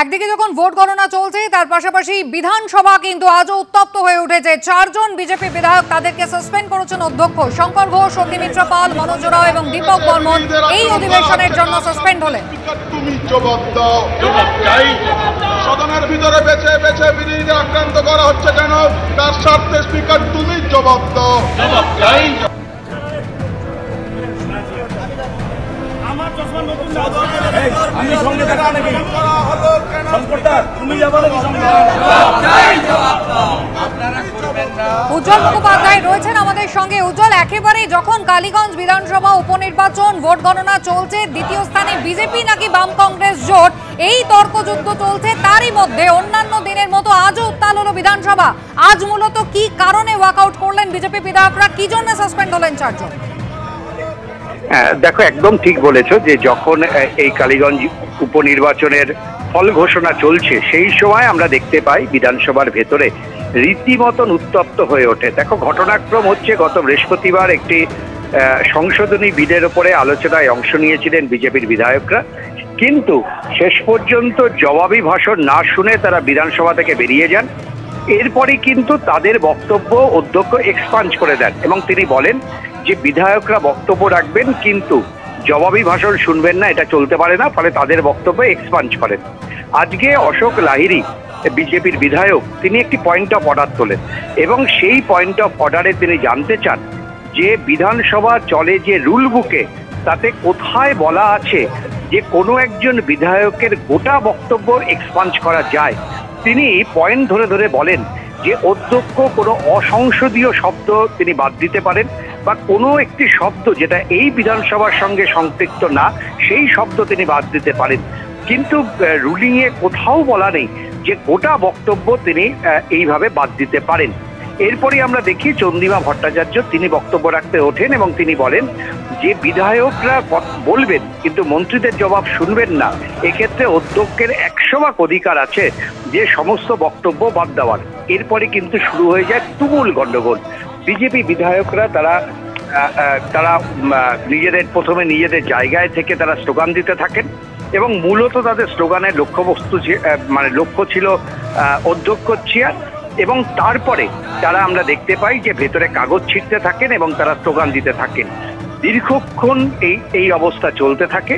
একদিকে যখন ভোট গণনা চলছে তার পাশাপাশি বিধানসভা কিন্তু আজও উত্তপ্ত হয়ে উঠেছে। 4 জন বিজেপি বিধায়ক তাদেরকে সাসপেন্ড করেছেন অধ্যক্ষ শঙ্কর ঘোষ, অগ্নিমিত্র পাল, মনোজ রাও এবং দীপক বর্মন এই অধিবেশনের জন্য সাসপেন্ড হলেন। তুমি জবাব দাও, সদনের ভিতরে বেছে বেছে বিরোধীদের আক্রান্ত করা হচ্ছে কেন? তার স্বার্থে স্পিকার তুমি জবাব দাও। উজ্জ্বল মুখোপাধ্যায় রয়েছেন আমাদের সঙ্গে। উজ্জ্বল, একেবারে যখন কালীগঞ্জ বিধানসভা উপনির্বাচন ভোট গণনা চলছে, দ্বিতীয় স্থানে বিজেপি নাকি বাম কংগ্রেস জোট, এই তর্কযুদ্ধ চলছে, তারই মধ্যে অন্যান্য দিনের মতো আজও উত্তাল হলো বিধানসভা। আজ মূলত কি কারণে ওয়াকআউট করলেন বিজেপি বিধায়করা, কি জন্য সাসপেন্ড হলেন 4 জন? দেখো, একদম ঠিক বলেছো যে যখন এই কালীগঞ্জ উপনির্বাচনের ফল ঘোষণা চলছে সেই সময় আমরা দেখতে পাই বিধানসভার ভেতরে রীতিমতন উত্তপ্ত হয়ে ওঠে। দেখো, ঘটনাক্রম হচ্ছে গত বৃহস্পতিবার একটি সংশোধনী বিলের উপরে আলোচনায় অংশ নিয়েছিলেন বিজেপির বিধায়করা, কিন্তু শেষ পর্যন্ত জবাবি ভাষণ না শুনে তারা বিধানসভা থেকে বেরিয়ে যান। এরপরে কিন্তু তাদের বক্তব্য অধ্যক্ষ এক্সপাঞ্জ করে দেন এবং তিনি বলেন যে বিধায়করা বক্তব্য রাখবেন কিন্তু জবাবি ভাষণ শুনবেন না, এটা চলতে পারে না, ফলে তাদের বক্তব্য এক্সপাঞ্জ করেন। আজকে অশোক লাহিড়ী বিজেপির বিধায়ক তিনি একটি পয়েন্ট অফ অর্ডার তোলেন এবং সেই পয়েন্ট অফ অর্ডারে তিনি জানতে চান যে বিধানসভা চলে যে রুল বুকে তাতে কোথায় বলা আছে যে কোনো একজন বিধায়কের গোটা বক্তব্য এক্সপাঞ্জ করা যায়। তিনি পয়েন্ট ধরে ধরে বলেন যে অধ্যক্ষ কোনো অসংসদীয় শব্দ তিনি বাদ দিতে পারেন বা কোনো একটি শব্দ যেটা এই বিধানসভার সঙ্গে সম্পৃক্ত না সেই শব্দ তিনি বাদ দিতে পারেন, কিন্তু রুলিংয়ে কোথাও বলা নেই যে গোটা বক্তব্য তিনি এইভাবে বাদ দিতে পারেন। এরপরে আমরা দেখি চন্দ্রিমা ভট্টাচার্য তিনি বক্তব্য রাখতে ওঠেন এবং তিনি বলেন যে বিধায়করা বলবেন কিন্তু মন্ত্রীদের জবাব শুনবেন না, এক্ষেত্রে অধ্যক্ষের 100 ভাগ অধিকার আছে যে সমস্ত বক্তব্য বাদ দেওয়ার। এরপরে কিন্তু শুরু হয়ে যায় তুমুল গন্ডগোল। বিজেপি বিধায়করা তারা প্রথমে নিজেদের জায়গায় থেকে তারা স্লোগান দিতে থাকেন এবং মূলত তাদের স্লোগানের লক্ষ্য ছিল অধ্যক্ষ চেয়ার, এবং তারপরে তারা আমরা দেখতে পাই যে ভেতরে কাগজ ছিঁড়তে থাকেন এবং তারা স্লোগান দিতে থাকেন। দীর্ঘক্ষণ এই অবস্থা চলতে থাকে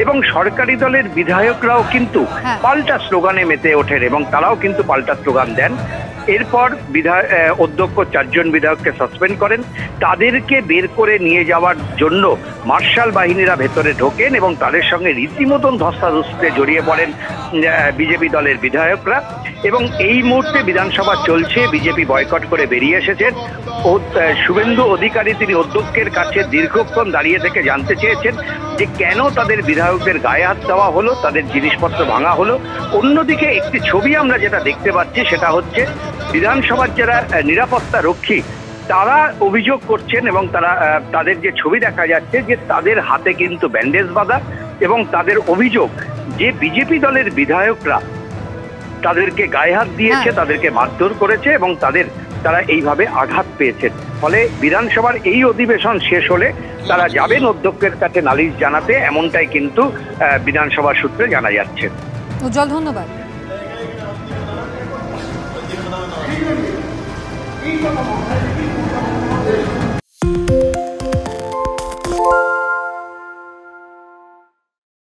এবং সরকারি দলের বিধায়করাও কিন্তু পাল্টা স্লোগানে মেতে ওঠেন এবং তারাও কিন্তু পাল্টা স্লোগান দেন। এরপর অধ্যক্ষ 4 জন বিধায়ককে সাসপেন্ড করেন। তাদেরকে বের করে নিয়ে যাওয়ার জন্য মার্শাল বাহিনীরা ভেতরে ঢোকেন এবং তাদের সঙ্গে রীতিমতন ধস্তাধস্তিতে জড়িয়ে পড়েন বিজেপি দলের বিধায়করা। এবং এই মুহূর্তে বিধানসভা চলছে, বিজেপি বয়কট করে বেরিয়ে এসেছেন। শুভেন্দু অধিকারী তিনি অধ্যক্ষের কাছে দীর্ঘক্ষণ দাঁড়িয়ে থেকে জানতে চেয়েছেন যে কেন তাদের বিধায়কদের গায়ে হাত দেওয়া হলো, তাদের জিনিসপত্র ভাঙা হলো। অন্যদিকে একটি ছবি আমরা যেটা দেখতে পাচ্ছি সেটা হচ্ছে বিধানসভার যারা নিরাপত্তা রক্ষী তারা অভিযোগ করছেন এবং তাদের যে ছবি দেখা যাচ্ছে যে তাদের হাতে কিন্তু ব্যান্ডেজ বাঁধা এবং তাদের অভিযোগ যে বিজেপি দলের বিধায়করা তাদেরকে গায়ে হাত দিয়েছে, তাদেরকে মারধর করেছে এবং তারা এইভাবে আঘাত পেয়েছেন। ফলে বিধানসভার এই অধিবেশন শেষ হলে তারা যাবেন অধ্যক্ষের কাছে নালিশ জানাতে, এমনটাই কিন্তু বিধানসভা সূত্রে জানা যাচ্ছে। উজ্জ্বল, ধন্যবাদ।